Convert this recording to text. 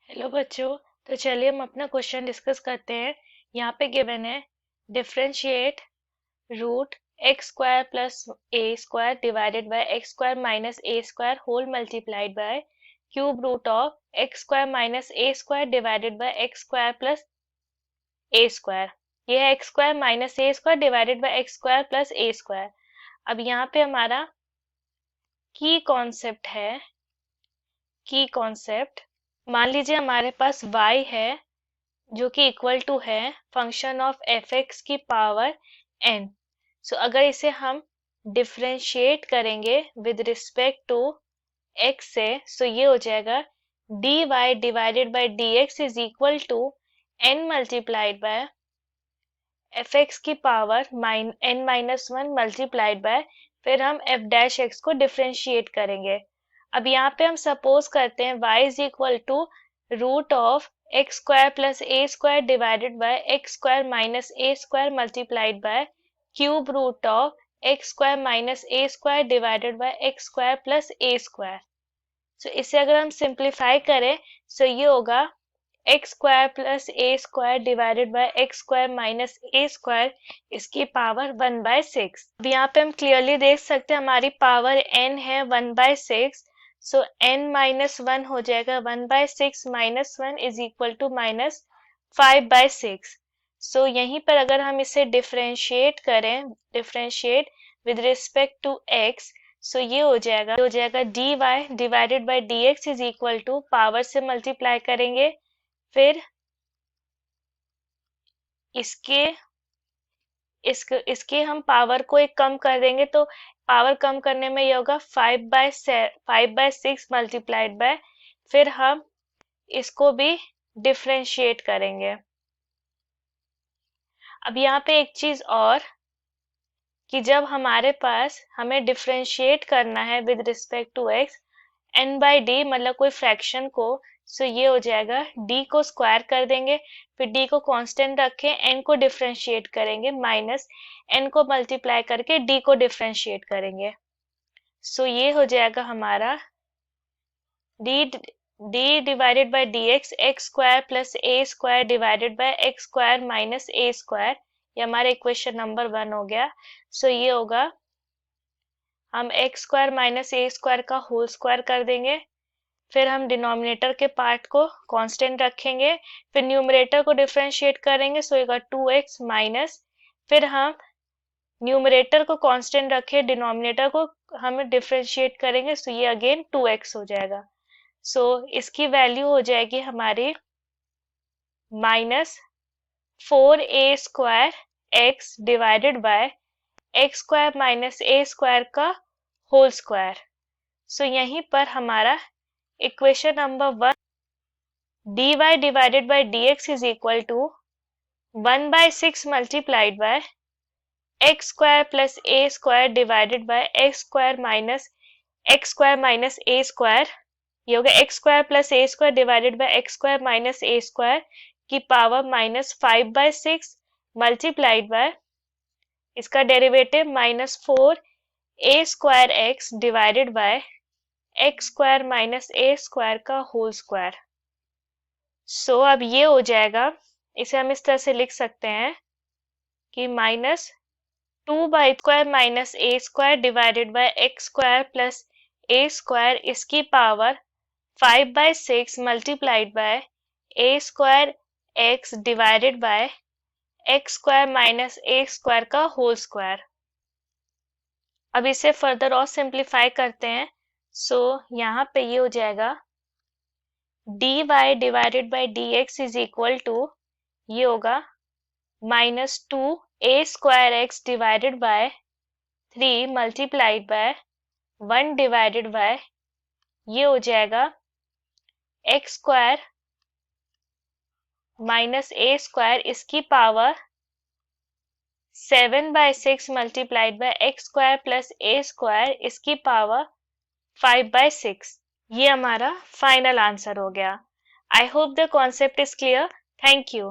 Hello बच्चों। तो चलिए हम अपना क्वेश्चन डिस्कस करते हैं। यहाँ पे गिवन है differentiate root x square plus A square divided by x square minus A square whole multiplied by cube root of x square minus A square divided by x square plus A square. ये है x square minus A square divided by x square plus A square. अब यहाँ पे हमारा की concept है, की concept मान लीजिए हमारे पास y है जो कि इक्वल टू है फंक्शन ऑफ एफ एक्स की पावर n। सो अगर इसे हम डिफरेंशिएट करेंगे विद रिस्पेक्ट टू x से, सो ये हो जाएगा dy divided by dx is equal to n multiplied by F X की power n minus one multiplied by फिर हम f डैश x को डिफरेंशिएट करेंगे। अब यहाँ पे हम सपोज करते हैं y is equal to root of x square plus A square divided by x square minus A square multiplied by cube root of x square minus A square divided by x square plus A square. सो इसे अगर हम simplify करें सो ये होगा x square plus A square divided by x square minus A square इसकी power 1/6। अब यहाँ पे हम क्लियरली देख सकते हैं हमारी पावर n है 1/6। सो n माइनस वन हो जाएगा 1/6 minus one is equal to minus 5/6। So यहीं पर अगर हम इसे डिफरेंशिएट करें, differentiate with respect to x, so ये हो जाएगा dy divided by dx is equal to power से मल्टीप्लाई करेंगे फिर इसके हम पावर को एक कम कर देंगे तो पावर कम करने में ये होगा 5/6 मल्टीप्लाइड बाय फिर हम इसको भी डिफरेंशिएट करेंगे। अब यहाँ पे एक चीज और कि जब हमारे पास हमें डिफरेंशिएट करना है with respect to x n/d मतलब कोई फ्रैक्शन को, सो ये हो जाएगा d को स्क्वायर कर देंगे फिर d को कांस्टेंट रखें n को डिफरेंशिएट करेंगे माइनस n को मल्टीप्लाई करके d को डिफरेंशिएट करेंगे। सो ये हो जाएगा हमारा d divided by dx x square plus A square divided by x square minus A square. ये हमारा इक्वेशन नंबर 1 हो गया। सो ये होगा हम एक्स स्क्वायर माइनस ए स्क्वायर का होल स्क्वायर कर देंगे फिर हम डिनोमिनेटर के पार्ट को कांस्टेंट रखेंगे फिर न्यूमरेटर को डिफरेंशिएट करेंगे सो होगा 2x माइनस फिर हम न्यूमरेटर को कांस्टेंट रखे डिनोमिनेटर को हम डिफरेंशिएट करेंगे सो ये अगेन 2x हो जाएगा। सो इसकी वैल्यू हो जाएगी हमारी minus 4a square x divided by x square minus A square का होल स्क्वायर। सो यहीं पर हमारा equation number 1 dy divided by dx is equal to 1/6 multiplied by x square plus A square divided by x square minus A square. ये हो गया x square plus A square divided by x square minus A square की power minus 5/6 multiplied by इसका derivative minus 4a square x divided by x square minus A square का whole square. सो अब ये हो जाएगा, इसे हम इस तरह से लिख सकते हैं कि minus 2 square minus A square divided by x square plus A square इसकी power 5/6 multiplied by A square x divided by x square minus A square का होल स्क्वायर। अब इसे फर्दर और सिंप्लीफाई करते हैं। सो यहाँ पे ये हो जाएगा dy divided by dx is equal to ये होगा minus 2a square x divided by 3 multiplied by 1 divided by ये हो जाएगा एक्स स्क्वायर माइनस ए स्क्वायर इसकी power 7/6 multiplied by x square plus A square इसकी पावर 5/6। ये हमारा फाइनल आंसर हो गया। I hope the concept is clear. Thank you.